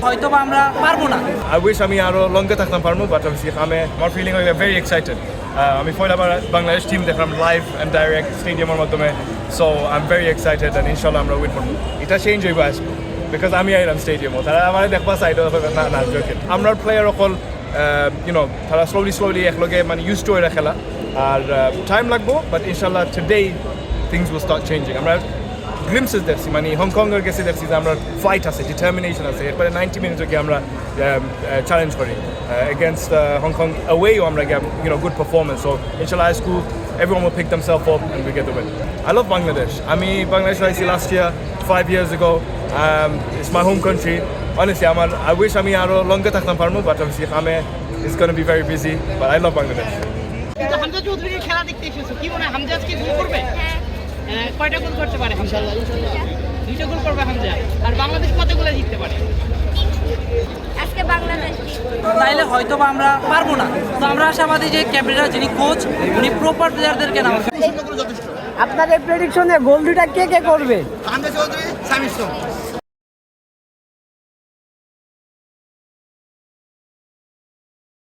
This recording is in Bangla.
হয়তোবা আমরা পারবো না। I wish আমি আরো লঙ্গে থাকতাম পারবো, বাট আমি আমার ফিলিং হয়ে very excited. আমি পয়লাবার বাংলাদেশ টিম দেখলাম লাইভ অ্যান্ড ডাইরেক্ট স্টেডিয়ামের মাধ্যমে, so I am very excited and ইনশাল্লাহ আমরা উইন করবো। এটা চেঞ্জ হইব আজকে বিকজ আমি আইলাম স্টেডিয়ামও, তারা আমার দেখবা সাইড না না জোকে আমরা প্লেয়ার অকল ইউনো তারা স্লোলি একলগে মানে ইউজ টু এরা খেলা, আর টাইম লাগবো, বাট ইনশাল্লাহ today things will start changing. আমরা গ্লিমসেস দেখছি মানে হংকংয়ের গেছে দেখছি যে আমরা ফাইট আছে, ডিটারমিনেশন আছে, এরপরে 90 মিনিটে গিয়ে আমরা চ্যালেঞ্জ করি এগেনস্ট হংকং অ্যাওয়েও আমরা ইউনো গুড পারফরমেন্স। সো ইনশাল্লাহ high school everyone will pick themselves up and we get the win. I love Bangladesh. আমি বাংলাদেশ আইছি last year 5 years ago. It's my home country. Honestly, I wish আমি আরো লঙ্গে থাকতাম পারবো, but obviously it's going to be very busy, but I love Bangladesh. কিন্তু হামজা চৌধুরীর খেলা দেখতে এসেছো, কি মনে হয় হামজা আজকে গোল করবে? কয়টা গোল করতে পারে? ইনশাআল্লাহ 2টা গোল করবে হামজা। আর বাংলাদেশ কত গোলে জিততে পারে? আজকে বাংলাদেশ তাইলে হয়তোবা আমরা পারবো না। তো আমরা আশাবাদী যে ক্যাপ্টেনরা যিনি কোচ উনি প্রপার প্লেয়ারদেরকে নামাবে। আপনাদের প্রেডিকশনে গোল দুটা কে কে করবে? হামজা চৌধুরী, সামির সোম।